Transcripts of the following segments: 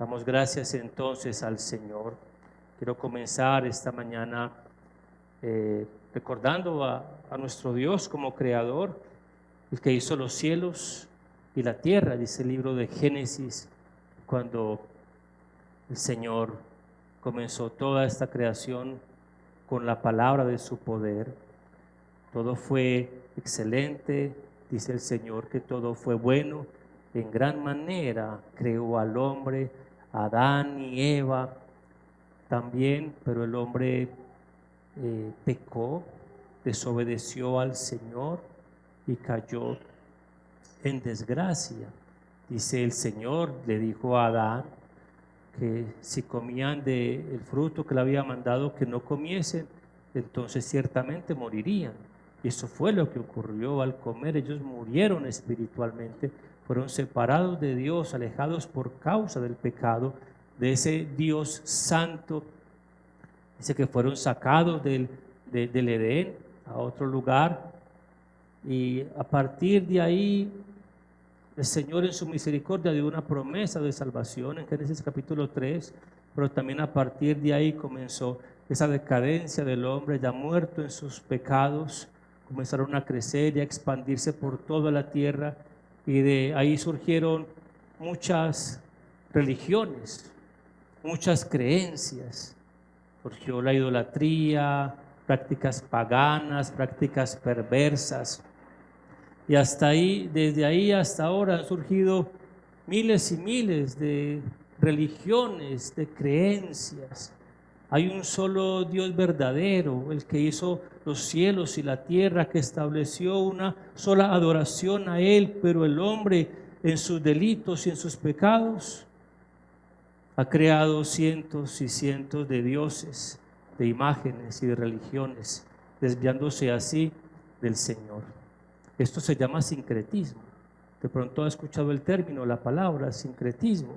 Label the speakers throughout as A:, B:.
A: Damos gracias entonces al Señor. Quiero comenzar esta mañana recordando a nuestro Dios como creador, el que hizo los cielos y la tierra, dice el libro de Génesis, cuando el Señor comenzó toda esta creación con la palabra de su poder. Todo fue excelente, dice el Señor que todo fue bueno. En gran manera creó al hombre, Adán y Eva también, pero el hombre pecó, desobedeció al Señor y cayó en desgracia. Dice el Señor, le dijo a Adán que si comían del fruto que le había mandado que no comiesen, entonces ciertamente morirían. Y eso fue lo que ocurrió al comer. Ellos murieron espiritualmente, fueron separados de Dios, alejados por causa del pecado, de ese Dios santo. Dice que fueron sacados del Edén a otro lugar, y a partir de ahí el Señor en su misericordia dio una promesa de salvación en Génesis capítulo 3, pero también a partir de ahí comenzó esa decadencia del hombre ya muerto en sus pecados. Comenzaron a crecer y a expandirse por toda la tierra, y de ahí surgieron muchas religiones, muchas creencias. Surgió la idolatría, prácticas paganas, prácticas perversas. Y hasta ahí, desde ahí hasta ahora han surgido miles y miles de religiones, de creencias. Hay un solo Dios verdadero, el que hizo los cielos y la tierra, que estableció una sola adoración a Él, pero el hombre en sus delitos y en sus pecados ha creado cientos y cientos de dioses, de imágenes y de religiones, desviándose así del Señor. Esto se llama sincretismo. De pronto ha escuchado el término, la palabra sincretismo.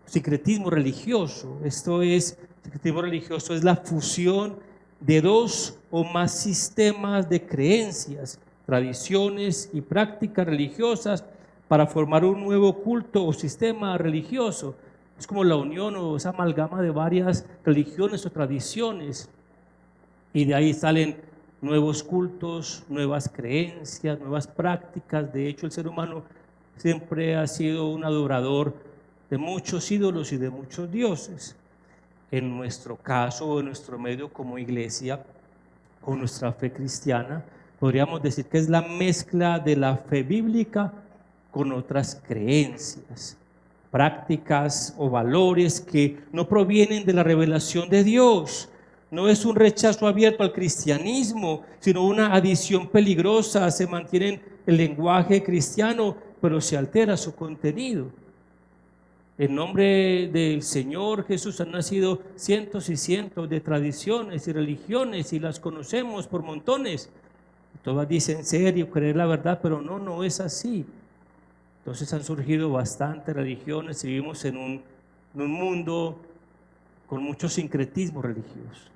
A: Sincretismo religioso. Sincretismo religioso es la fusión de dos o más sistemas de creencias, tradiciones y prácticas religiosas para formar un nuevo culto o sistema religioso. Es como la unión o esa amalgama de varias religiones o tradiciones, y de ahí salen nuevos cultos, nuevas creencias, nuevas prácticas. De hecho, el ser humano siempre ha sido un adorador de muchos ídolos y de muchos dioses. En nuestro caso, en nuestro medio como iglesia, con nuestra fe cristiana, podríamos decir que es la mezcla de la fe bíblica con otras creencias, prácticas o valores que no provienen de la revelación de Dios. No es un rechazo abierto al cristianismo, sino una adición peligrosa. Se mantiene el lenguaje cristiano, pero se altera su contenido. En nombre del Señor Jesús han nacido cientos y cientos de tradiciones y religiones, y las conocemos por montones. Todas dicen ser y creer la verdad, pero no es así. Entonces han surgido bastantes religiones y vivimos en un mundo con mucho sincretismo religioso,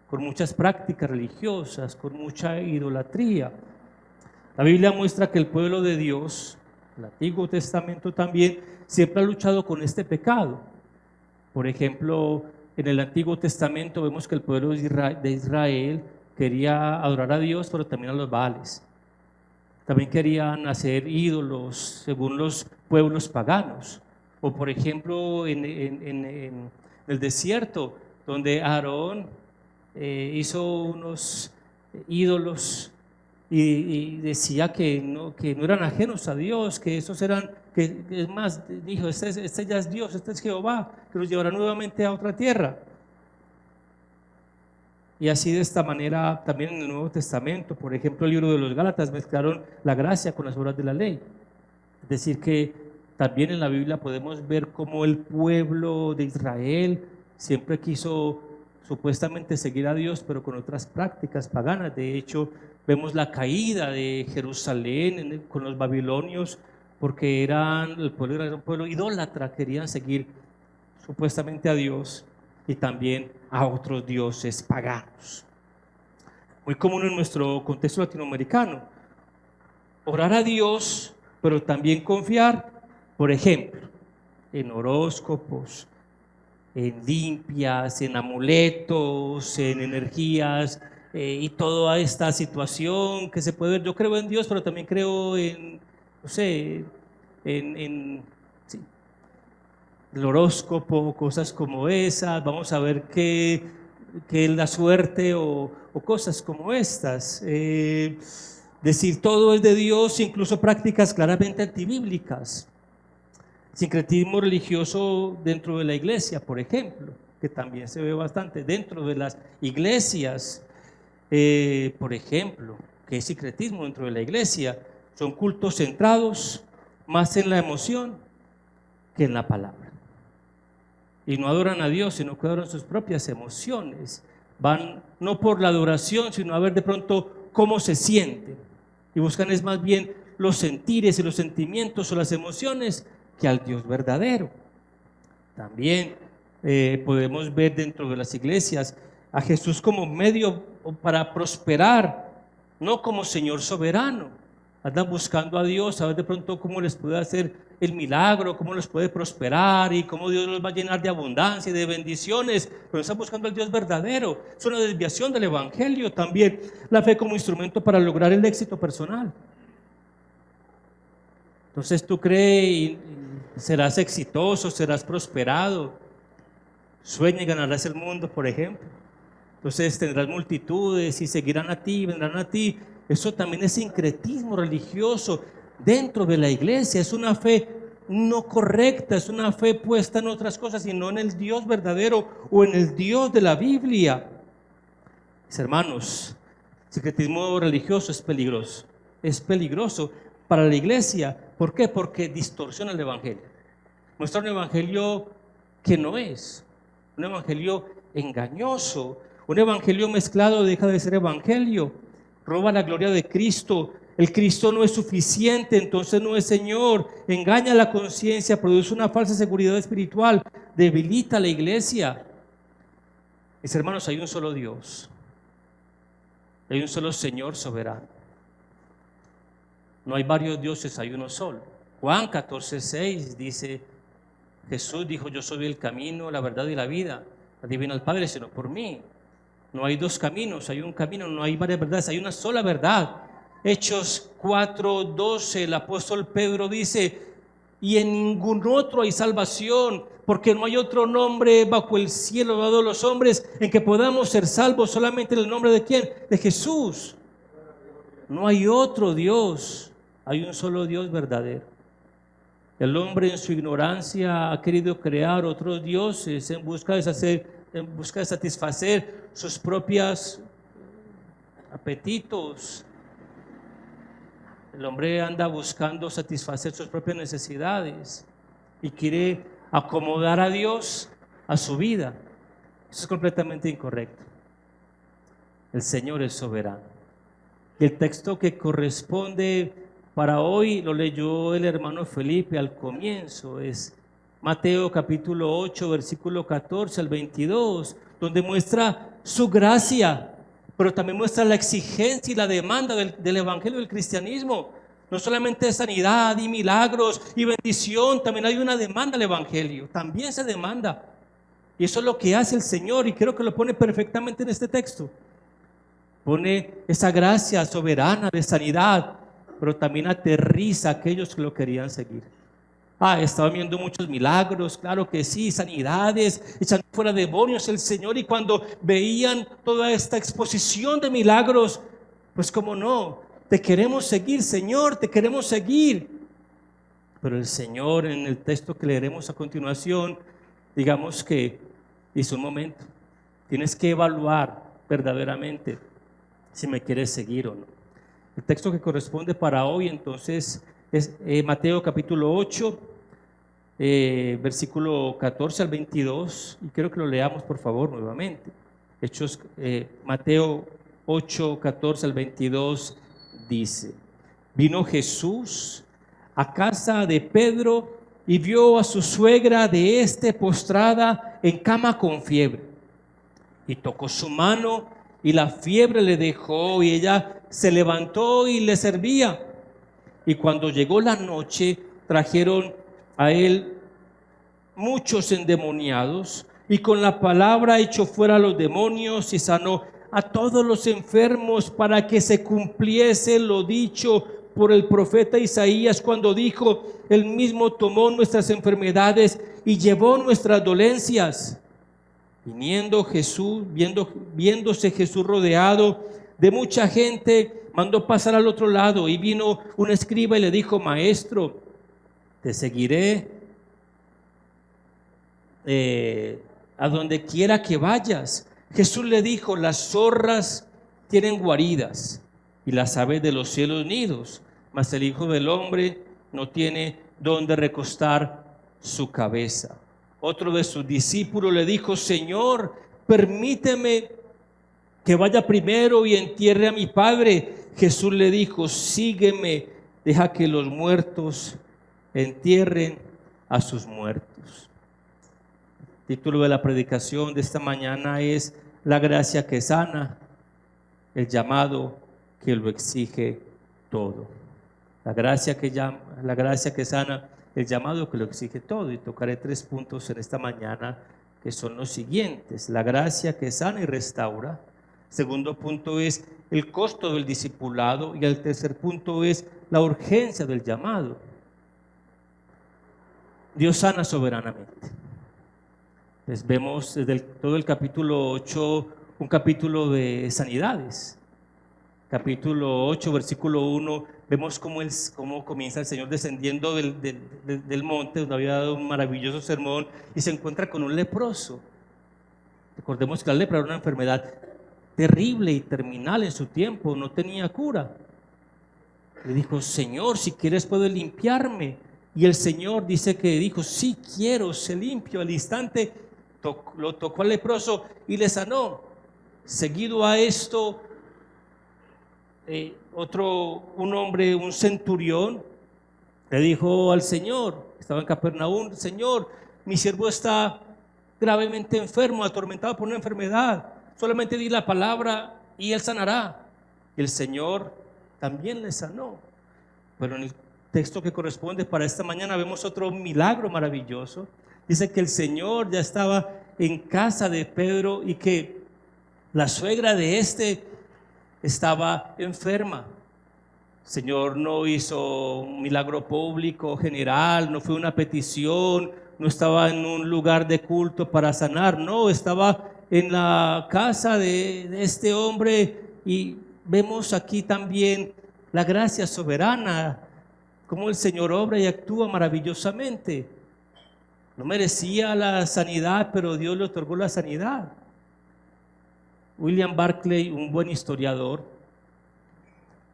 A: con muchas prácticas religiosas, con mucha idolatría. La Biblia muestra que el pueblo de Dios, el Antiguo Testamento también, siempre ha luchado con este pecado. Por ejemplo, en el Antiguo Testamento vemos que el pueblo de Israel quería adorar a Dios, pero también a los Baales. También querían hacer ídolos según los pueblos paganos. O por ejemplo en el desierto, donde Aarón hizo unos ídolos y decía que no eran ajenos a Dios, que esos eran, que es más, dijo, este ya es Dios, este es Jehová, que los llevará nuevamente a otra tierra. Y así de esta manera también en el Nuevo Testamento, por ejemplo el libro de los Gálatas, mezclaron la gracia con las obras de la ley. Es decir que también en la Biblia podemos ver cómo el pueblo de Israel siempre quiso supuestamente seguir a Dios, pero con otras prácticas paganas. De hecho, vemos la caída de Jerusalén con los babilonios, porque el pueblo era un pueblo idólatra, querían seguir supuestamente a Dios y también a otros dioses paganos. Muy común en nuestro contexto latinoamericano, orar a Dios, pero también confiar. Por ejemplo, en horóscopos, en limpias, en amuletos, en energías y toda esta situación que se puede ver. Yo creo en Dios, pero también creo en, no sé, sí, el horóscopo, cosas como esas. Vamos a ver qué es la suerte o cosas como estas. Decir todo es de Dios, incluso prácticas claramente antibíblicas. Sincretismo religioso dentro de la iglesia, por ejemplo, que también se ve bastante dentro de las iglesias. Por ejemplo, ¿qué es sincretismo dentro de la iglesia? Son cultos centrados más en la emoción que en la palabra. Y no adoran a Dios, sino que adoran sus propias emociones. Van no por la adoración, sino a ver de pronto cómo se sienten. Y buscan es más bien los sentires y los sentimientos o las emociones que al Dios verdadero. También podemos ver dentro de las iglesias a Jesús como medio para prosperar, no como Señor soberano. Andan buscando a Dios, a ver de pronto cómo les puede hacer el milagro, cómo les puede prosperar y cómo Dios los va a llenar de abundancia y de bendiciones, pero están buscando al Dios verdadero. Es una desviación del evangelio. También la fe como instrumento para lograr el éxito personal. Entonces tú crees y serás exitoso, serás prosperado, sueña y ganarás el mundo, por ejemplo. Entonces tendrás multitudes y seguirán a ti, vendrán a ti. Eso también es sincretismo religioso dentro de la iglesia. Es una fe no correcta, es una fe puesta en otras cosas y no en el Dios verdadero o en el Dios de la Biblia. Mis hermanos, sincretismo religioso es peligroso. Es peligroso para la iglesia. ¿Por qué? Porque distorsiona el evangelio. Muestra un evangelio que no es. Un evangelio engañoso. Un evangelio mezclado deja de ser evangelio. Roba la gloria de Cristo. El Cristo no es suficiente, entonces no es Señor. Engaña la conciencia, produce una falsa seguridad espiritual, debilita la iglesia. Mis hermanos, hay un solo Dios. Hay un solo Señor soberano. No hay varios dioses, hay uno solo. Juan 14:6 dice, Jesús dijo: yo soy el camino, la verdad y la vida. Nadie viene al Padre sino por mí. No hay dos caminos, hay un camino, no hay varias verdades, hay una sola verdad. Hechos 4:12, el apóstol Pedro dice: y en ningún otro hay salvación, porque no hay otro nombre bajo el cielo dado a los hombres en que podamos ser salvos, solamente en el nombre de ¿quién? De Jesús. No hay otro Dios, hay un solo Dios verdadero. El hombre en su ignorancia ha querido crear otros dioses en busca de satisfacer sus propios apetitos. El hombre anda buscando satisfacer sus propias necesidades y quiere acomodar a Dios a su vida. Eso es completamente incorrecto. El Señor es soberano. Y el texto que corresponde para hoy lo leyó el hermano Felipe al comienzo. Es Mateo capítulo 8, versículo 14 al 22, donde muestra su gracia, pero también muestra la exigencia y la demanda del evangelio del cristianismo. No solamente sanidad y milagros y bendición, también hay una demanda al evangelio. También se demanda. Y eso es lo que hace el Señor, y creo que lo pone perfectamente en este texto. Pone esa gracia soberana de sanidad, pero también aterriza a aquellos que lo querían seguir. Estaba viendo muchos milagros, claro que sí, sanidades, echando fuera demonios el Señor, y cuando veían toda esta exposición de milagros, pues cómo no, te queremos seguir, Señor, te queremos seguir. Pero el Señor, en el texto que leeremos a continuación, digamos que dice: un momento, tienes que evaluar verdaderamente si me quieres seguir o no. El texto que corresponde para hoy entonces es Mateo capítulo 8, versículo 14 al 22, y quiero que lo leamos por favor nuevamente. Hechos, Mateo 8, 14 al 22 dice: vino Jesús a casa de Pedro y vio a su suegra de postrada en cama con fiebre, y tocó su mano y la fiebre le dejó, y ella se levantó y le servía. Y cuando llegó la noche, trajeron a él muchos endemoniados, y con la palabra echó fuera a los demonios y sanó a todos los enfermos, para que se cumpliese lo dicho por el profeta Isaías, cuando dijo: Él mismo tomó nuestras enfermedades y llevó nuestras dolencias. Viéndose Jesús rodeado de mucha gente, mandó pasar al otro lado, y vino un escriba y le dijo: Maestro, te seguiré a donde quiera que vayas. Jesús le dijo: las zorras tienen guaridas y las aves de los cielos nidos, mas el Hijo del Hombre no tiene donde recostar su cabeza. Otro de sus discípulos le dijo: Señor, permíteme que vaya primero y entierre a mi padre. Jesús le dijo: sígueme, deja que los muertos entierren a sus muertos. El título de la predicación de esta mañana es: la gracia que sana, el llamado que lo exige todo. La gracia que sana, el llamado que lo exige todo. Y tocaré 3 puntos en esta mañana, que son los siguientes: la gracia que sana y restaura. Segundo punto es el costo del discipulado, y el tercer punto es la urgencia del llamado. Dios sana soberanamente. Les vemos desde todo el capítulo 8, un capítulo de sanidades. Capítulo 8, versículo 1, vemos cómo comienza el Señor descendiendo del monte, donde había dado un maravilloso sermón, y se encuentra con un leproso. Recordemos que la lepra era una enfermedad terrible y terminal en su tiempo, no tenía cura. Le dijo: Señor, si quieres puedes limpiarme. Y el Señor dice que dijo: sí quiero, sé limpio. Al instante lo tocó al leproso y le sanó. Seguido a esto, un hombre, un centurión, le dijo al Señor, estaba en Capernaum: Señor, mi siervo está gravemente enfermo, atormentado por una enfermedad. Solamente di la palabra y él sanará. Y el Señor también le sanó. Pero en el texto que corresponde para esta mañana vemos otro milagro maravilloso. Dice que el Señor ya estaba en casa de Pedro y que la suegra de estaba enferma. El Señor no hizo un milagro público, general, no fue una petición, no estaba en un lugar de culto para sanar, no, estaba en la casa de este hombre. Y vemos aquí también la gracia soberana, cómo el Señor obra y actúa maravillosamente. No merecía la sanidad, pero Dios le otorgó la sanidad. William Barclay, un buen historiador,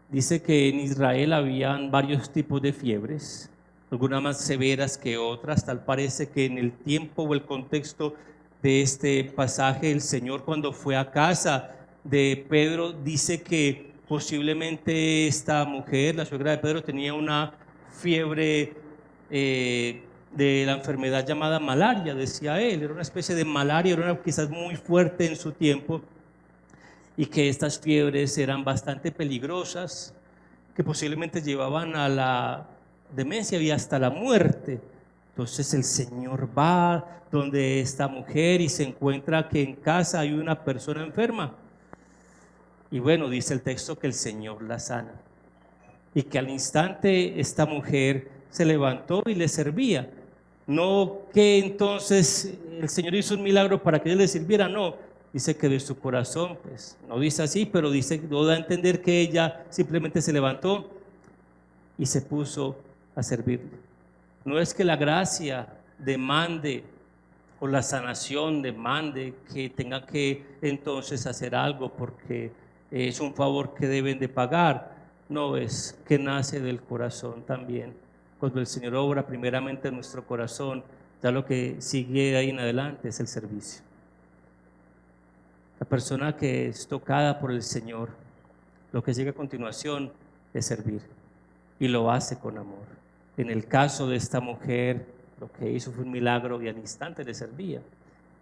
A: dice que en Israel habían varios tipos de fiebres, algunas más severas que otras. Tal parece que en el tiempo o el contexto de este pasaje, el Señor, cuando fue a casa de Pedro, dice que posiblemente esta mujer, la suegra de Pedro, tenía una fiebre de la enfermedad llamada malaria, decía él. Era una especie de malaria, era quizás muy fuerte en su tiempo, y que estas fiebres eran bastante peligrosas, que posiblemente llevaban a la demencia y hasta la muerte. Entonces el Señor va donde esta mujer y se encuentra que en casa hay una persona enferma. Y bueno, dice el texto que el Señor la sana, y que al instante esta mujer se levantó y le servía. No que entonces el Señor hizo un milagro para que ella le sirviera, no. Dice que de su corazón, pues no dice así, pero no da a entender que ella simplemente se levantó y se puso a servirle. No es que la gracia demande o la sanación demande que tenga que entonces hacer algo porque es un favor que deben de pagar. No, es que nace del corazón también. Cuando el Señor obra primeramente en nuestro corazón, ya lo que sigue de ahí en adelante es el servicio. La persona que es tocada por el Señor, lo que sigue a continuación es servir, y lo hace con amor. En el caso de esta mujer, lo que hizo fue un milagro y al instante le servía.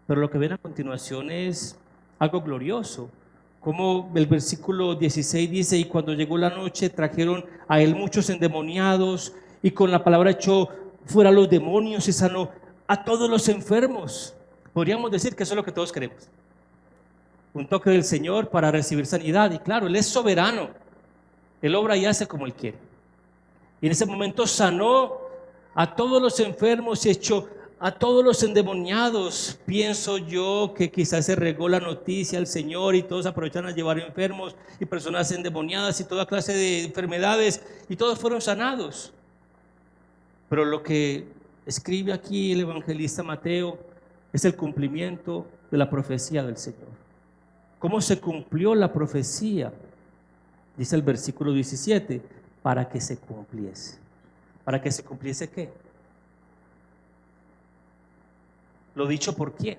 A: Pero lo que ven a continuación es algo glorioso, como el versículo 16 dice: y cuando llegó la noche trajeron a él muchos endemoniados, y con la palabra echó fuera los demonios y sanó a todos los enfermos. Podríamos decir que eso es lo que todos queremos. Un toque del Señor para recibir sanidad. Y claro, Él es soberano. Él obra y hace como Él quiere. Y en ese momento sanó a todos los enfermos y echó a todos los endemoniados. Pienso yo que quizás se regó la noticia al Señor y todos aprovecharon a llevar enfermos y personas endemoniadas y toda clase de enfermedades, y todos fueron sanados. Pero lo que escribe aquí el evangelista Mateo es el cumplimiento de la profecía del Señor. ¿Cómo se cumplió la profecía? Dice el versículo 17, para que se cumpliese. ¿Para que se cumpliese qué? ¿Lo dicho por quién?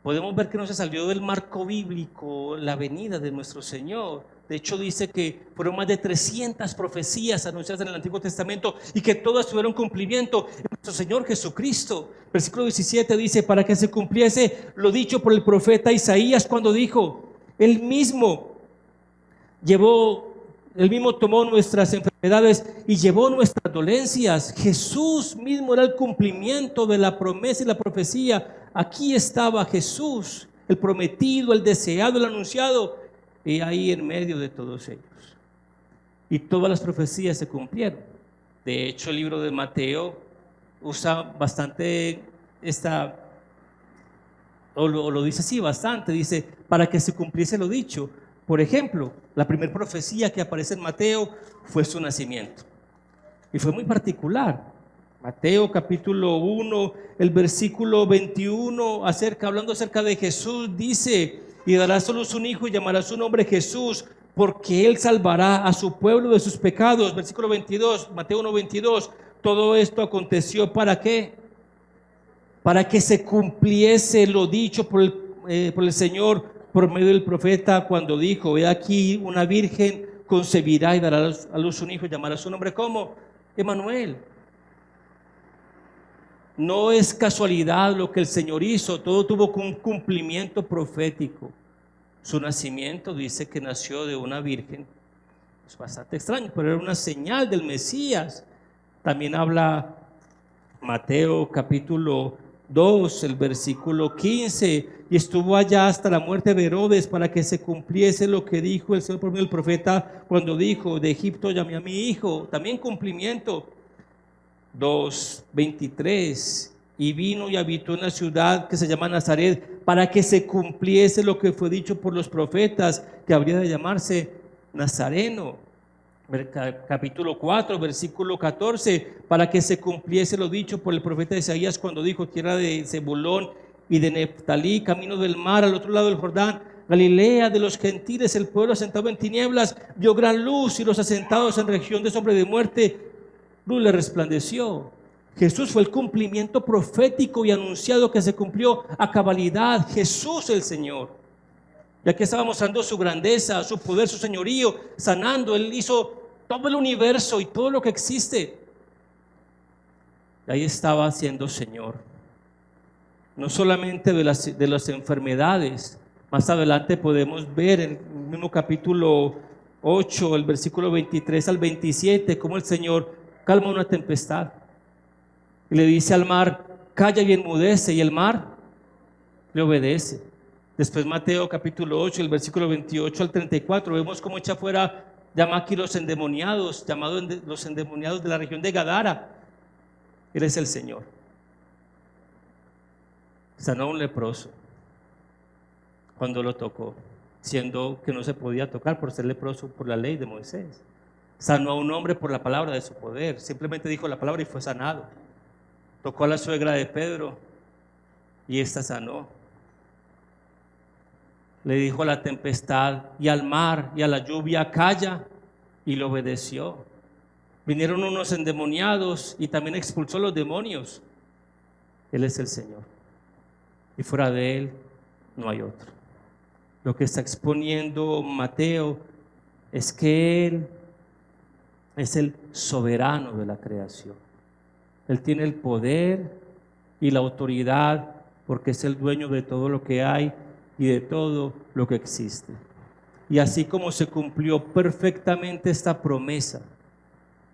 A: Podemos ver que no se salió del marco bíblico la venida de nuestro Señor. De hecho, dice que fueron más de 300 profecías anunciadas en el Antiguo Testamento y que todas tuvieron cumplimiento en nuestro Señor Jesucristo. Versículo 17 dice, para que se cumpliese lo dicho por el profeta Isaías cuando dijo, Él mismo tomó nuestras enfermedades y llevó nuestras dolencias. Jesús mismo era el cumplimiento de la promesa y la profecía. Aquí estaba Jesús, el prometido, el deseado, el anunciado, y ahí en medio de todos ellos. Y todas las profecías se cumplieron. De hecho, el libro de Mateo usa bastante lo dice así bastante, dice, para que se cumpliese lo dicho. Por ejemplo, la primera profecía que aparece en Mateo fue su nacimiento. Y fue muy particular. Mateo capítulo 1, el versículo 21, hablando acerca de Jesús, dice, y dará solo un hijo y llamará su nombre Jesús, porque Él salvará a su pueblo de sus pecados. Versículo 22, Mateo 1, 22, todo esto aconteció ¿para qué? Para que se cumpliese lo dicho por el Señor por medio del profeta cuando dijo, he aquí una virgen concebirá y dará a luz un hijo y llamará su nombre ¿cómo? Emmanuel. No es casualidad lo que el Señor hizo, todo tuvo un cumplimiento profético. Su nacimiento dice que nació de una virgen, es bastante extraño, pero era una señal del Mesías. También habla Mateo capítulo 2, el versículo 15, y estuvo allá hasta la muerte de Herodes para que se cumpliese lo que dijo el Señor por medio del profeta cuando dijo, de Egipto llamé a mi hijo. También cumplimiento. 2:23, y vino y habitó en la ciudad que se llama Nazaret para que se cumpliese lo que fue dicho por los profetas, que habría de llamarse Nazareno. Capítulo 4, versículo 14, para que se cumpliese lo dicho por el profeta Isaías cuando dijo, tierra de Zebulón y de Neftalí, camino del mar al otro lado del Jordán, Galilea de los gentiles, el pueblo asentado en tinieblas vio gran luz, y los asentados en región de sombra de muerte, luz le resplandeció. Jesús fue el cumplimiento profético y anunciado que se cumplió a cabalidad. Jesús el Señor. Ya que estaba mostrando su grandeza, su poder, su señorío, sanando. Él hizo todo el universo y todo lo que existe. Y ahí estaba siendo Señor. No solamente de las enfermedades. Más adelante podemos ver en el mismo capítulo 8, el versículo 23 al 27, cómo el Señor calma una tempestad y le dice al mar, calla y enmudece, y el mar le obedece. Después Mateo capítulo 8, el versículo 28 al 34, vemos cómo echa fuera, llama aquí los endemoniados, llamados los endemoniados de la región de Gadara. Él es el Señor. Sanó a un leproso cuando lo tocó, siendo que no se podía tocar por ser leproso por la ley de Moisés. Sanó a un hombre por la palabra de su poder, simplemente dijo la palabra y fue sanado. Tocó a la suegra de Pedro y esta sanó. Le dijo a la tempestad y al mar y a la lluvia, calla, y lo obedeció. Vinieron unos endemoniados y también expulsó los demonios. Él es el Señor y fuera de Él no hay otro. Lo que está exponiendo Mateo es que Él es el soberano de la creación. Él tiene el poder y la autoridad porque es el dueño de todo lo que hay y de todo lo que existe. Y así como se cumplió perfectamente esta promesa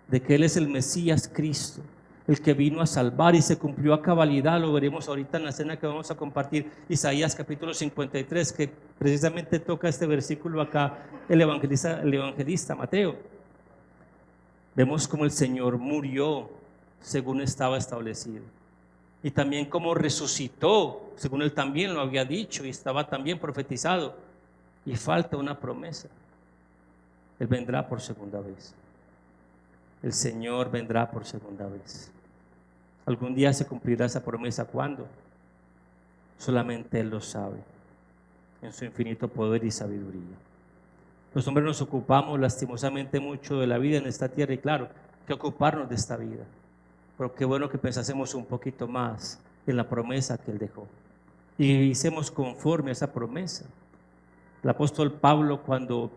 A: de que Él es el Mesías Cristo, el que vino a salvar y se cumplió a cabalidad. Lo veremos ahorita en la escena que vamos a compartir, Isaías capítulo 53, que precisamente toca este versículo acá el evangelista Mateo. Vemos cómo el Señor murió según estaba establecido, y también cómo resucitó según Él también lo había dicho y estaba también profetizado. Y falta una promesa: Él vendrá por segunda vez. El Señor vendrá por segunda vez. Algún día se cumplirá esa promesa. ¿Cuándo? Solamente Él lo sabe, en su infinito poder y sabiduría. Los hombres nos ocupamos lastimosamente mucho de la vida en esta tierra, y claro, que ocuparnos de esta vida, pero qué bueno que pensásemos un poquito más en la promesa que Él dejó y hicimos conforme a esa promesa. El apóstol Pablo, cuando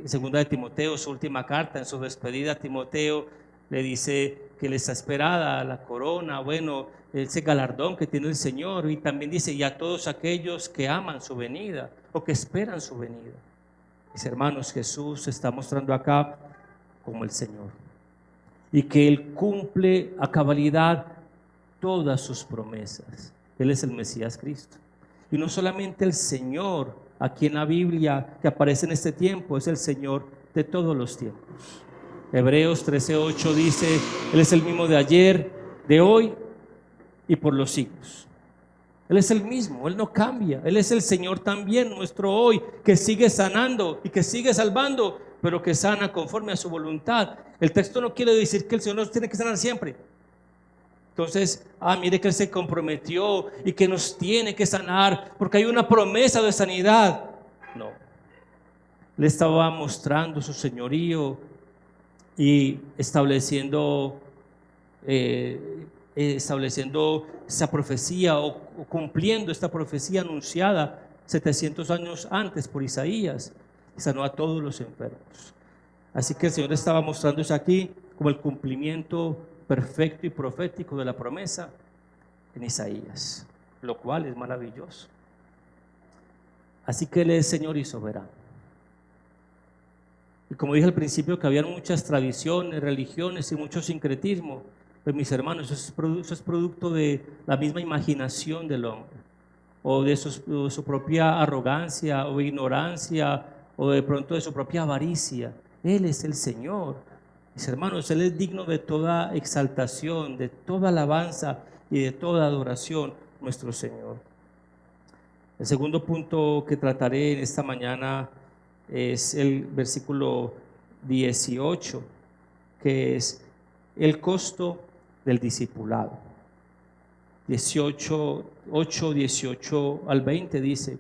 A: segunda de Timoteo, su última carta, en su despedida a Timoteo, le dice que les esperada la corona, bueno, ese galardón que tiene el Señor, y también dice: y a todos aquellos que aman su venida o que esperan su venida. Mis hermanos, Jesús se está mostrando acá como el Señor, y que Él cumple a cabalidad todas sus promesas. Él es el Mesías Cristo. Y no solamente el Señor aquí en la Biblia que aparece en este tiempo, es el Señor de todos los tiempos. Hebreos 13:8 dice: Él es el mismo de ayer, de hoy y por los siglos. Él es el mismo, Él no cambia. Él es el Señor también, nuestro hoy, que sigue sanando y que sigue salvando, pero que sana conforme a su voluntad. El texto no quiere decir que el Señor nos tiene que sanar siempre. Entonces, mire que Él se comprometió y que nos tiene que sanar porque hay una promesa de sanidad. No. Le estaba mostrando su señorío y estableciendo esa profecía, o cumpliendo esta profecía anunciada 700 años antes por Isaías. Sanó a todos los enfermos. Así que el Señor estaba mostrándose aquí como el cumplimiento perfecto y profético de la promesa en Isaías, lo cual es maravilloso. Así que Él es Señor y soberano. Y como dije al principio, que había muchas tradiciones, religiones y mucho sincretismo, pues mis hermanos, eso es producto de la misma imaginación del hombre, o de su propia arrogancia o ignorancia, o de pronto de su propia avaricia. Él es el Señor. Mis hermanos, Él es digno de toda exaltación, de toda alabanza y de toda adoración, nuestro Señor. El segundo punto que trataré en esta mañana es el versículo 18, que es el costo del discipulado. 18 al 20 dice: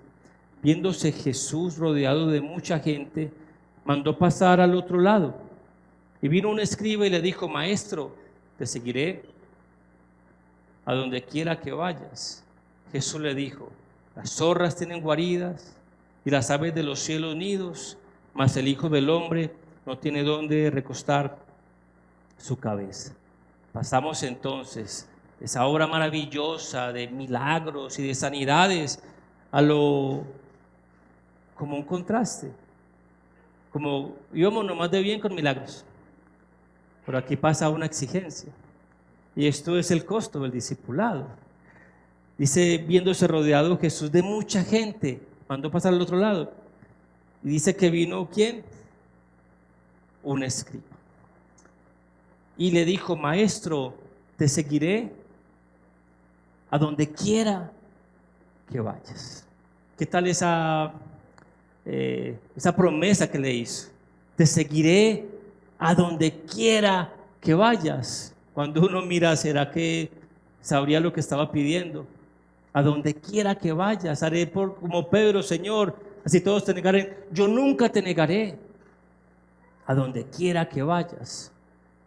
A: viéndose Jesús rodeado de mucha gente, mandó pasar al otro lado. Y vino un escriba y le dijo: Maestro, te seguiré a donde quiera que vayas. Jesús le dijo: las zorras tienen guaridas y las aves de los cielos nidos, mas el Hijo del Hombre no tiene dónde recostar su cabeza. Pasamos entonces esa obra maravillosa de milagros y de sanidades como un contraste, como íbamos nomás de bien con milagros, pero aquí pasa una exigencia, y esto es el costo del discipulado. Dice: viéndose rodeado Jesús de mucha gente, mandó pasar al otro lado, y dice que vino ¿quién? Un escriba, y le dijo: Maestro, te seguiré a donde quiera que vayas. ¿Qué tal esa promesa que le hizo? Te seguiré a donde quiera que vayas. Cuando uno mira, ¿será que sabría lo que estaba pidiendo? A donde quiera que vayas, haré como Pedro: Señor, así todos te negaren, yo nunca te negaré. A donde quiera que vayas.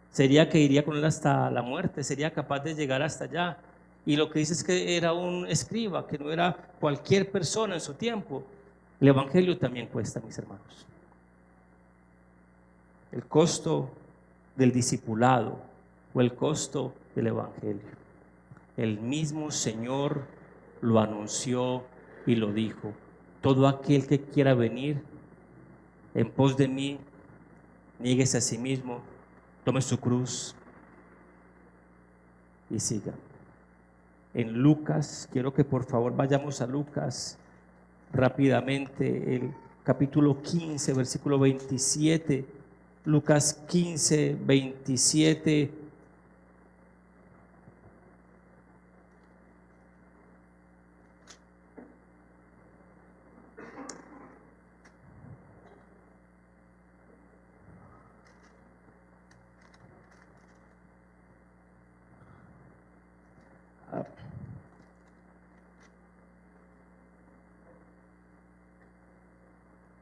A: Sería que iría con Él hasta la muerte, sería capaz de llegar hasta allá. Y lo que dice es que era un escriba, que no era cualquier persona en su tiempo. El evangelio también cuesta, mis hermanos. El costo del discipulado o el costo del evangelio. El mismo Señor lo anunció y lo dijo: todo aquel que quiera venir en pos de mí, niéguese a sí mismo, tome su cruz y siga. En Lucas, quiero que por favor vayamos a Lucas rápidamente, el capítulo 15, versículo 27. Lucas 15, 27.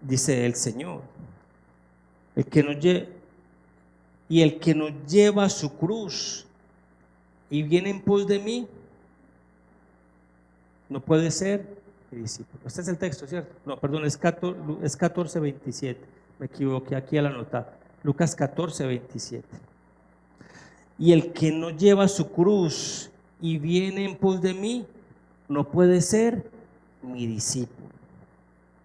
A: Dice el Señor, el que nos lleva su cruz y viene en pos de mí, no puede ser mi discípulo. Este es el texto, ¿cierto? No, perdón, es 14, 27. Me equivoqué aquí al anotar. Lucas 14, 27. Y el que no lleva su cruz y viene en pos de mí, no puede ser mi discípulo.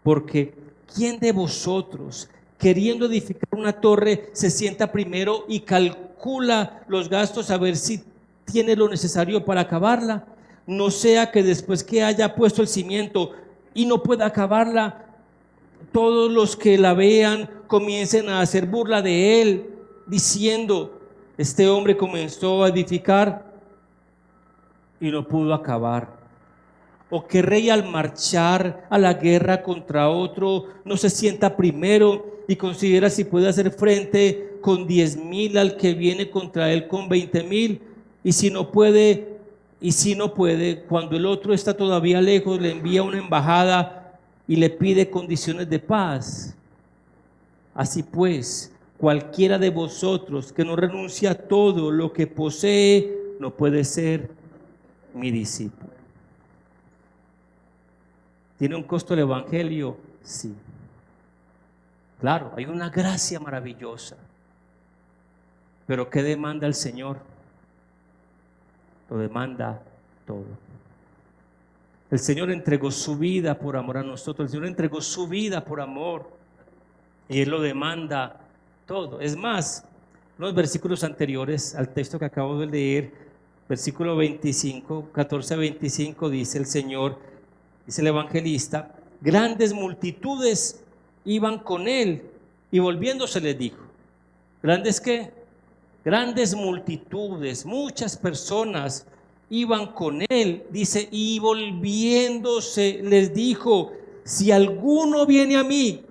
A: Porque ¿quién de vosotros, queriendo edificar una torre, se sienta primero y calcula los gastos a ver si tiene lo necesario para acabarla? No sea que después que haya puesto el cimiento y no pueda acabarla, todos los que la vean comiencen a hacer burla de él, diciendo: este hombre comenzó a edificar y no pudo acabar. O que rey al marchar a la guerra contra otro no se sienta primero y considera si puede hacer frente con 10,000 al que viene contra él con 20,000, y si no puede, cuando el otro está todavía lejos, le envía una embajada y le pide condiciones de paz. Así pues, cualquiera de vosotros que no renuncia a todo lo que posee no puede ser mi discípulo. ¿Tiene un costo el evangelio? Sí. Claro, hay una gracia maravillosa. Pero ¿qué demanda el Señor? Lo demanda todo. El Señor entregó su vida por amor a nosotros. El Señor entregó su vida por amor. Y Él lo demanda todo. Es más, los versículos anteriores al texto que acabo de leer, versículo 25, 14 a 25, dice el Señor, dice el evangelista: grandes multitudes iban con él, y volviéndose les dijo. ¿Grandes qué? Grandes multitudes, muchas personas iban con él, dice, y volviéndose les dijo: si alguno viene a mí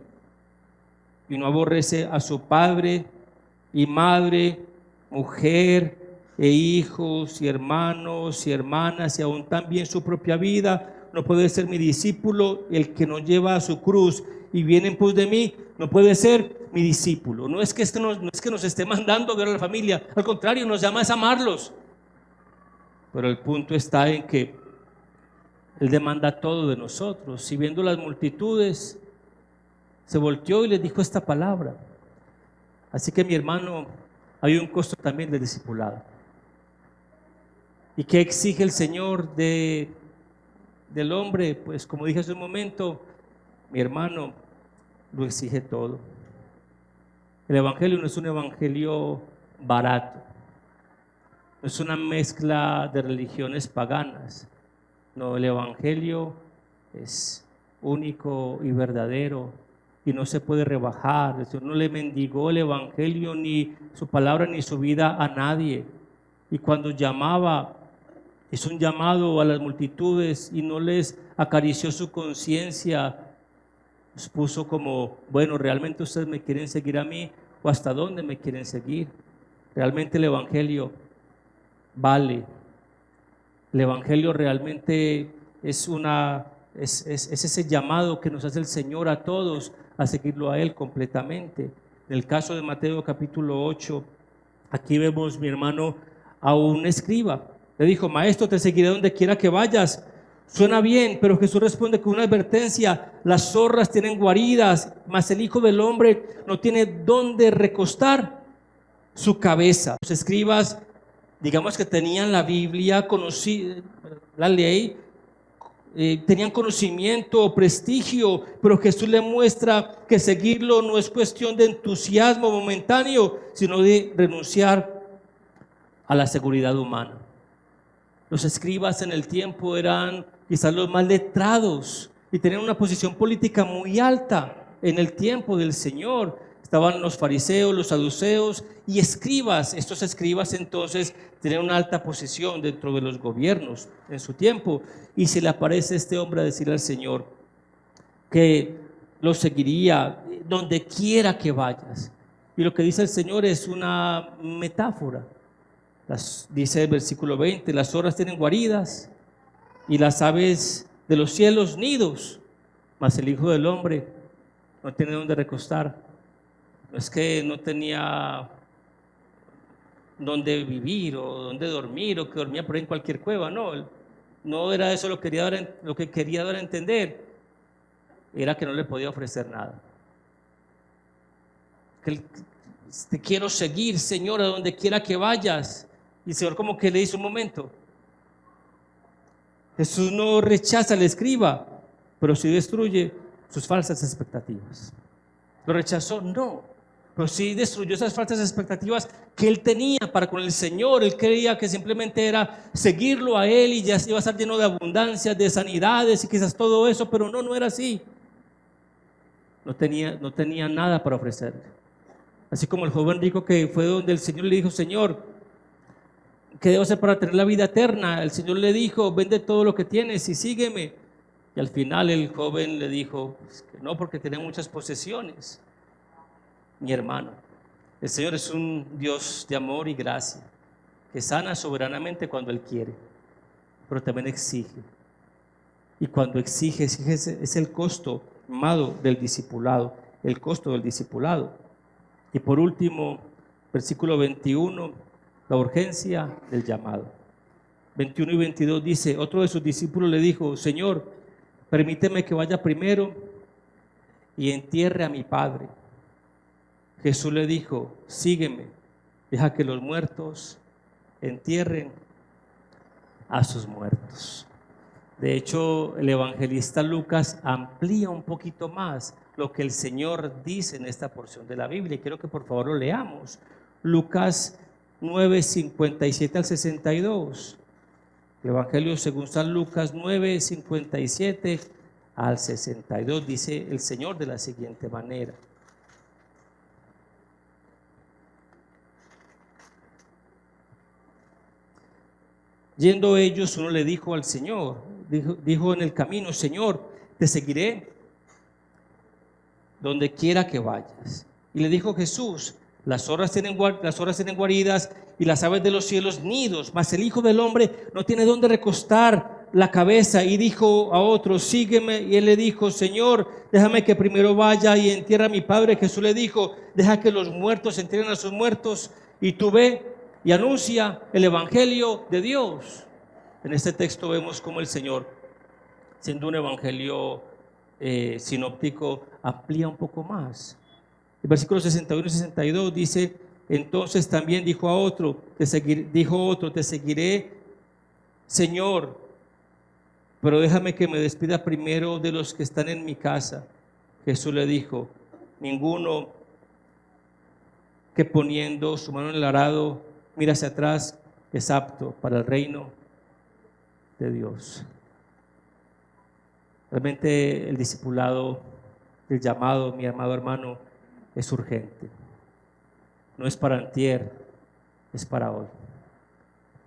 A: y no aborrece a su padre y madre, mujer e hijos y hermanos y hermanas, y aún también su propia vida, no puede ser mi discípulo. El que no lleva a su cruz y viene en pos de mí, no puede ser mi discípulo. No es que nos esté mandando a ver a la familia, al contrario, nos llama a amarlos. Pero el punto está en que Él demanda todo de nosotros. Y viendo las multitudes, se volteó y les dijo esta palabra. Así que, mi hermano, hay un costo también del discipulado. ¿Y qué exige el Señor del hombre? Pues como dije hace un momento, mi hermano, lo exige todo. El evangelio no es un evangelio barato, no es una mezcla de religiones paganas. No, el evangelio es único y verdadero y no se puede rebajar. El Señor no le mendigó el evangelio, ni su palabra, ni su vida a nadie. Y cuando llamaba, hizo un llamado a las multitudes y no les acarició su conciencia. Los puso como: bueno, ¿realmente ustedes me quieren seguir a mí? ¿O hasta dónde me quieren seguir? Realmente el evangelio vale. El evangelio realmente es ese llamado que nos hace el Señor a todos a seguirlo a Él completamente. En el caso de Mateo capítulo 8, aquí vemos, mi hermano, a un escriba. Le dijo: maestro, te seguiré donde quiera que vayas. Suena bien, pero Jesús responde con una advertencia: las zorras tienen guaridas, mas el Hijo del Hombre no tiene dónde recostar su cabeza. Los escribas, digamos que tenían la Biblia, conocían la ley, tenían conocimiento, prestigio, pero Jesús le muestra que seguirlo no es cuestión de entusiasmo momentáneo, sino de renunciar a la seguridad humana. Los escribas en el tiempo eran quizás los más letrados y tenían una posición política muy alta en el tiempo del Señor. Estaban los fariseos, los saduceos y escribas. Estos escribas entonces tenían una alta posición dentro de los gobiernos en su tiempo. Y se le aparece este hombre a decirle al Señor que lo seguiría donde quiera que vayas. Y lo que dice el Señor es una metáfora. Dice el versículo 20: las zorras tienen guaridas y las aves de los cielos nidos, mas el Hijo del Hombre no tiene donde recostar. No es que no tenía donde vivir o donde dormir, o que dormía por ahí en cualquier cueva. No era eso lo que quería dar a entender. Era que no le podía ofrecer nada. Te quiero seguir, Señor, a donde quiera que vayas. Y el Señor como que le dice: un momento, Jesús no rechaza al escriba, pero sí destruye sus falsas expectativas. ¿Lo rechazó? No, pero sí destruyó esas falsas expectativas que él tenía para con el Señor. Él creía que simplemente era seguirlo a él y ya iba a estar lleno de abundancia, de sanidades y quizás todo eso, pero no era así. No tenía nada para ofrecerle. Así como el joven rico que fue donde el Señor le dijo: Señor, ¿qué debo hacer para tener la vida eterna? El Señor le dijo: vende todo lo que tienes y sígueme. Y al final el joven le dijo: pues que no, porque tiene muchas posesiones. Mi hermano, el Señor es un Dios de amor y gracia, que sana soberanamente cuando Él quiere, pero también exige. Y cuando exige es el costo, amado, del discipulado, el costo del discipulado. Y por último, versículo 21, la urgencia del llamado. 21 y 22 dice: otro de sus discípulos le dijo: Señor, permíteme que vaya primero y entierre a mi padre. Jesús le dijo: sígueme, deja que los muertos entierren a sus muertos. De hecho, el evangelista Lucas amplía un poquito más lo que el Señor dice en esta porción de la Biblia. Y quiero que por favor lo leamos. Lucas 9, 57 al 62. El Evangelio según San Lucas 9, 57 al 62. Dice el Señor de la siguiente manera: yendo ellos, uno le dijo al Señor, dijo en el camino: Señor, te seguiré donde quiera que vayas. Y le dijo Jesús: las zorras tienen guaridas y las aves de los cielos nidos, mas el Hijo del Hombre no tiene donde recostar la cabeza. Y dijo a otro: sígueme. Y él le dijo: Señor, déjame que primero vaya y entierre a mi padre. Jesús le dijo: deja que los muertos entierren a sus muertos, y tú ve y anuncia el evangelio de Dios. En este texto vemos cómo el Señor, siendo un evangelio sinóptico, amplía un poco más. El versículo 61 y 62 dice: entonces también dijo otro: te seguiré, Señor, pero déjame que me despida primero de los que están en mi casa. Jesús le dijo: ninguno que poniendo su mano en el arado mira hacia atrás es apto para el reino de Dios. Realmente el discipulado, el llamado, mi amado hermano, es urgente. No es para antier, es para hoy.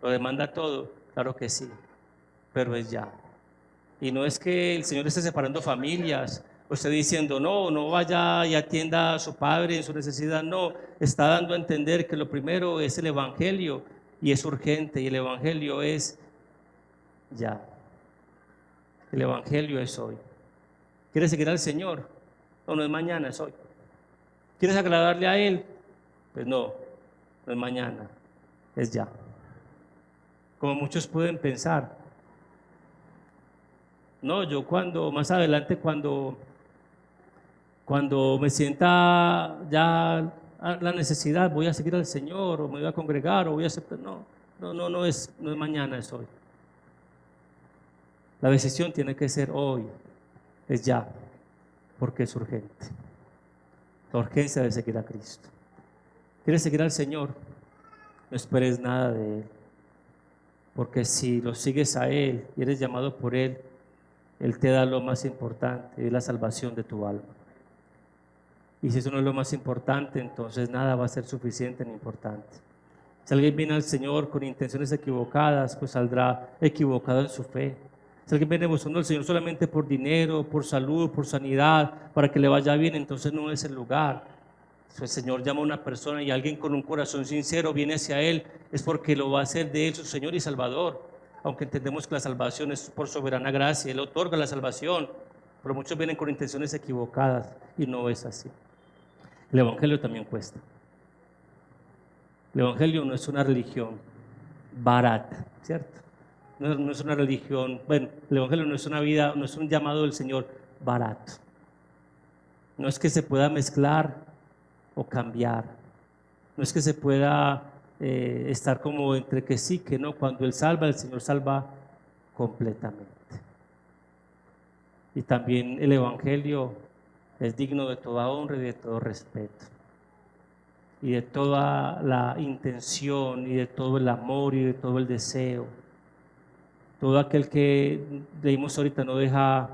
A: ¿Lo demanda todo? Claro que sí, pero es ya. Y no es que el Señor esté separando familias o esté diciendo: no vaya y atienda a su padre en su necesidad. No, está dando a entender que lo primero es el evangelio, y es urgente, y el evangelio es ya. El evangelio es hoy. ¿Quieres seguir al Señor? No es mañana, es hoy. ¿Quieres agradarle a Él? Pues no es mañana, es ya. Como muchos pueden pensar: no, yo más adelante, cuando me sienta ya la necesidad, voy a seguir al Señor, o me voy a congregar, o voy a aceptar. No es mañana, es hoy. La decisión tiene que ser hoy, es ya, porque es urgente. La urgencia de seguir a Cristo. ¿Quieres seguir al Señor? No esperes nada de Él, porque si lo sigues a Él y eres llamado por Él, Él te da lo más importante, es la salvación de tu alma. Y si eso no es lo más importante, entonces nada va a ser suficiente ni importante. Si alguien viene al Señor con intenciones equivocadas, pues saldrá equivocado en su fe. Si alguien viene buscando al Señor solamente por dinero, por salud, por sanidad, para que le vaya bien, entonces no es el lugar. Si el Señor llama a una persona y alguien con un corazón sincero viene hacia Él, es porque lo va a hacer de Él su Señor y Salvador. Aunque entendemos que la salvación es por soberana gracia, Él otorga la salvación, pero muchos vienen con intenciones equivocadas y no es así. El Evangelio también cuesta. El Evangelio no es una religión barata, ¿cierto? No es una religión, bueno, el Evangelio no es una vida, no es un llamado del Señor barato. No es que se pueda mezclar o cambiar. No es que se pueda estar como entre que sí, que no. Cuando Él salva, el Señor salva completamente. Y también el Evangelio es digno de toda honra y de todo respeto, y de toda la intención, y de todo el amor, y de todo el deseo. Todo aquel que leímos ahorita no deja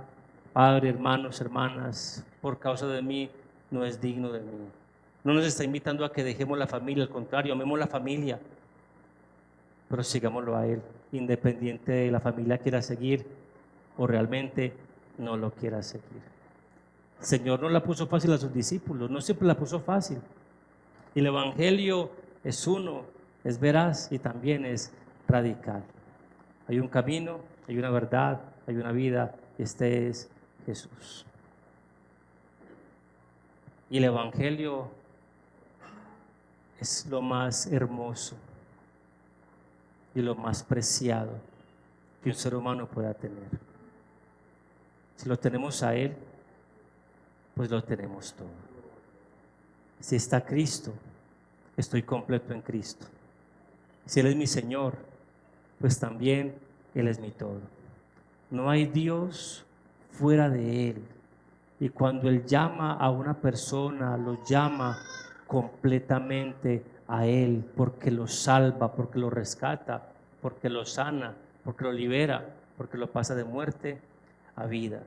A: padre, hermanos, hermanas, por causa de mí, no es digno de mí. No nos está invitando a que dejemos la familia, al contrario, amemos la familia, pero sigámoslo a Él, independiente de la familia quiera seguir o realmente no lo quiera seguir. El Señor no la puso fácil a sus discípulos, no siempre la puso fácil. Y el Evangelio es uno, es veraz y también es radical. Hay un camino, hay una verdad, hay una vida, y este es Jesús. Y el Evangelio es lo más hermoso y lo más preciado que un ser humano pueda tener. Si lo tenemos a Él, pues lo tenemos todo. Si está Cristo, estoy completo en Cristo. Si Él es mi Señor, pues también Él es mi todo. No hay Dios fuera de Él. Y cuando Él llama a una persona, lo llama completamente a Él, porque lo salva, porque lo rescata, porque lo sana, porque lo libera, porque lo pasa de muerte a vida.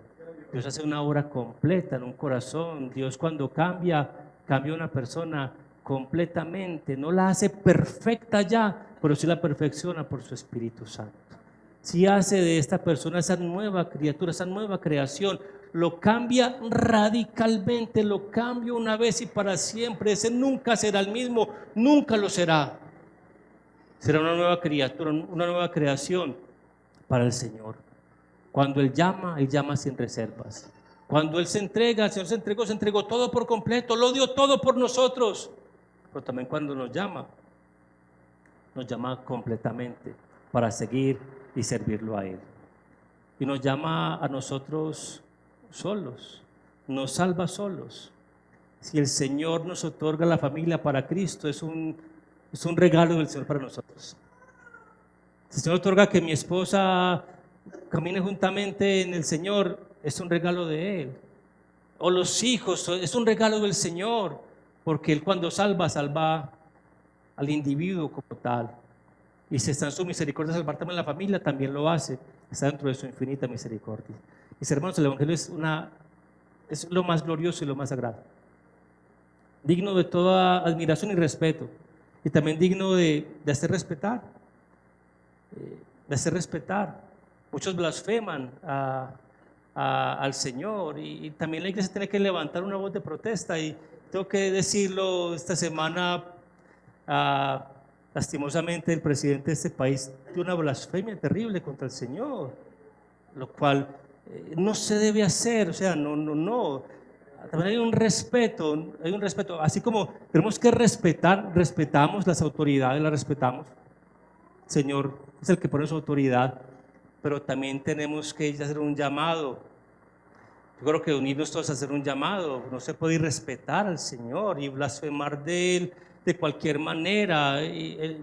A: Dios hace una obra completa en un corazón. Dios cuando cambia una persona completamente, no la hace perfecta ya, pero sí la perfecciona por su Espíritu Santo. Sí hace de esta persona esa nueva criatura, esa nueva creación, lo cambia radicalmente, lo cambia una vez y para siempre. Ese nunca será el mismo, nunca lo será. Será una nueva criatura, una nueva creación para el Señor. Cuando Él llama sin reservas. Cuando Él se entrega, el Señor se entregó todo por completo, lo dio todo por nosotros. Pero también cuando nos llama completamente para seguir y servirlo a Él. Y nos llama a nosotros solos, nos salva solos. Si el Señor nos otorga la familia para Cristo, es un regalo del Señor para nosotros. Si el Señor otorga que mi esposa camine juntamente en el Señor, es un regalo de Él. O los hijos, es un regalo del Señor, porque Él cuando salva al individuo como tal. Y si está en su misericordia salvar también la familia, también lo hace. Está dentro de su infinita misericordia. Mis hermanos, el Evangelio es lo más glorioso y lo más sagrado, digno de toda admiración y respeto, y también digno de hacer respetar, Muchos blasfeman al Señor, y también la iglesia tiene que levantar una voz de protesta, y tengo que decirlo esta semana. Lastimosamente el presidente de este país dio una blasfemia terrible contra el Señor, lo cual no se debe hacer. O sea, no. También hay un respeto, así como tenemos que respetamos las autoridades, las respetamos. El Señor es el que pone su autoridad, pero también tenemos que hacer un llamado. Yo creo que unirnos todos a hacer un llamado. No se puede irrespetar al Señor y blasfemar de Él de cualquier manera.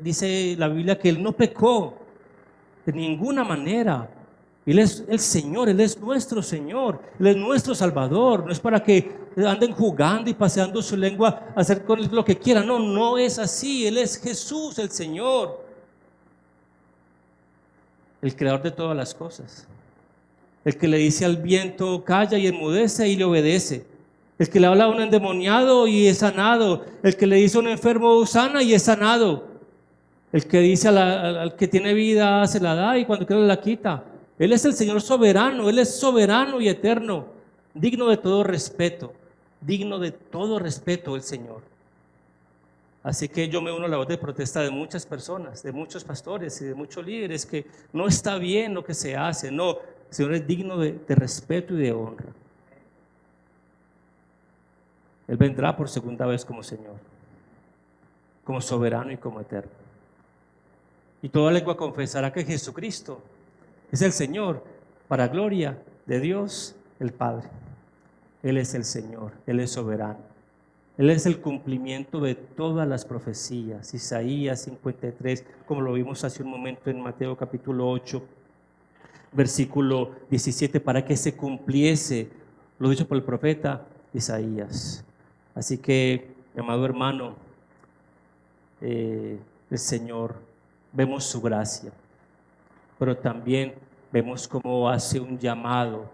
A: Dice la Biblia que Él no pecó de ninguna manera. Él es el Señor, Él es nuestro Señor, Él es nuestro Salvador. No es para que anden jugando y paseando su lengua a hacer con Él lo que quieran. No es así. Él es Jesús, el Señor. el creador de todas las cosas, el que le dice al viento calla y enmudece y le obedece, el que le habla a un endemoniado y es sanado, el que le dice a un enfermo sana y es sanado, el que dice al que tiene vida se la da y cuando quiere la quita. Él es el Señor soberano, Él es soberano y eterno, digno de todo respeto el Señor. Así que yo me uno a la voz de protesta de muchas personas, de muchos pastores y de muchos líderes, que no está bien lo que se hace. No, el Señor es digno de respeto y de honra. Él vendrá por segunda vez como Señor, como soberano y como eterno. Y toda lengua confesará que Jesucristo es el Señor, para gloria de Dios el Padre. Él es el Señor, Él es soberano. Él es el cumplimiento de todas las profecías. Isaías 53, como lo vimos hace un momento en Mateo capítulo 8, versículo 17, para que se cumpliese lo dicho por el profeta Isaías. Así que, mi amado hermano, el Señor, vemos su gracia, pero también vemos cómo hace un llamado,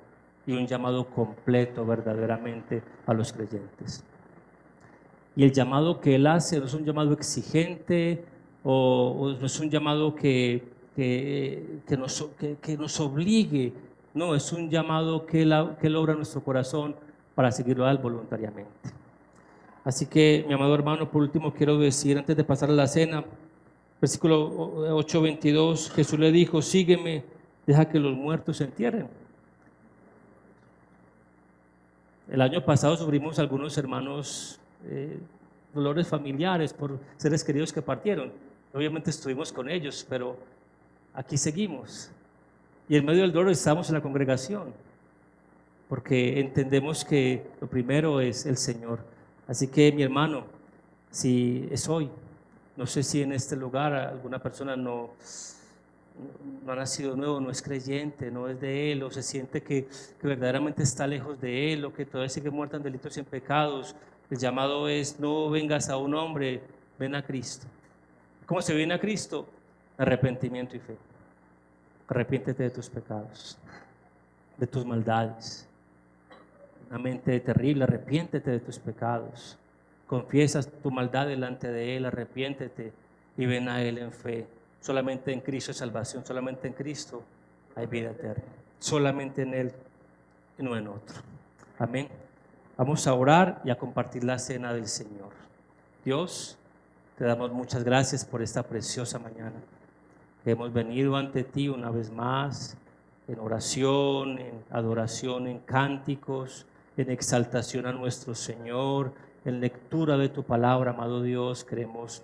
A: y un llamado completo verdaderamente a los creyentes. Y el llamado que Él hace no es un llamado exigente o no es un llamado que nos obligue, no, es un llamado que Él obra en nuestro corazón para seguirlo a Él voluntariamente. Así que, mi amado hermano, por último quiero decir, antes de pasar a la cena, versículo 8:22, Jesús le dijo: sígueme, deja que los muertos se entierren. El año pasado sufrimos algunos hermanos dolores familiares por seres queridos que partieron. Obviamente estuvimos con ellos, pero aquí seguimos. Y en medio del dolor estamos en la congregación, porque entendemos que lo primero es el Señor. Así que, mi hermano, si es hoy, no sé si en este lugar alguna persona no ha nacido nuevo, no es creyente, no es de Él, o se siente que verdaderamente está lejos de Él, o que todavía sigue muerta en delitos y en pecados, el llamado es: no vengas a un hombre, ven a Cristo. ¿Cómo se viene a Cristo? Arrepentimiento y fe. Arrepiéntete de tus pecados, de tus maldades. Una mente terrible, arrepiéntete de tus pecados. Confiesas tu maldad delante de Él, arrepiéntete y ven a Él en fe. Solamente en Cristo hay salvación, solamente en Cristo hay vida eterna. Solamente en Él y no en otro. Amén. Vamos a orar y a compartir la cena del Señor. Dios, te damos muchas gracias por esta preciosa mañana. Hemos venido ante ti una vez más en oración, en adoración, en cánticos, en exaltación a nuestro Señor, en lectura de tu palabra, amado Dios. Queremos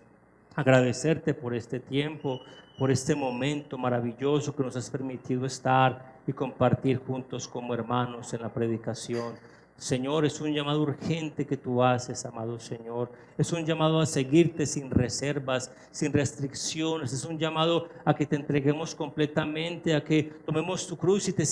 A: agradecerte por este tiempo, por este momento maravilloso que nos has permitido estar y compartir juntos como hermanos en la predicación. Señor, es un llamado urgente que tú haces, amado Señor. Es un llamado a seguirte sin reservas, sin restricciones. Es un llamado a que te entreguemos completamente, a que tomemos tu cruz y te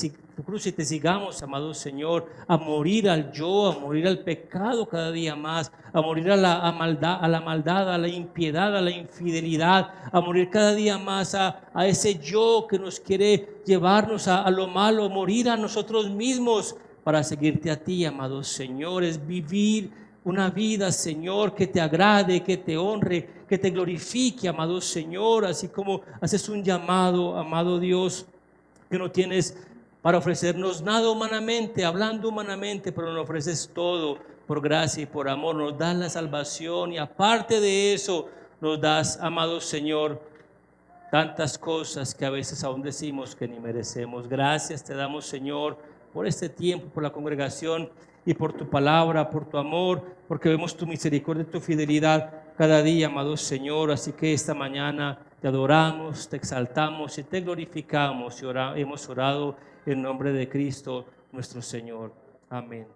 A: sigamos, amado Señor, a morir al yo, a morir al pecado cada día más, a morir a la maldad, a la impiedad, a la infidelidad, a morir cada día más a ese yo que nos quiere llevarnos a lo malo, a morir a nosotros mismos, para seguirte a ti, amado Señor. Es vivir una vida, Señor, que te agrade, que te honre, que te glorifique, amado Señor. Así como haces un llamado, amado Dios, que no tienes para ofrecernos nada humanamente, hablando humanamente, pero nos ofreces todo por gracia y por amor. Nos das la salvación y aparte de eso nos das, amado Señor, tantas cosas que a veces aún decimos que ni merecemos. Gracias te damos, Señor, por este tiempo, por la congregación y por tu palabra, por tu amor, porque vemos tu misericordia y tu fidelidad cada día, amado Señor. Así que esta mañana te adoramos, te exaltamos y te glorificamos y hemos orado en nombre de Cristo nuestro Señor. Amén.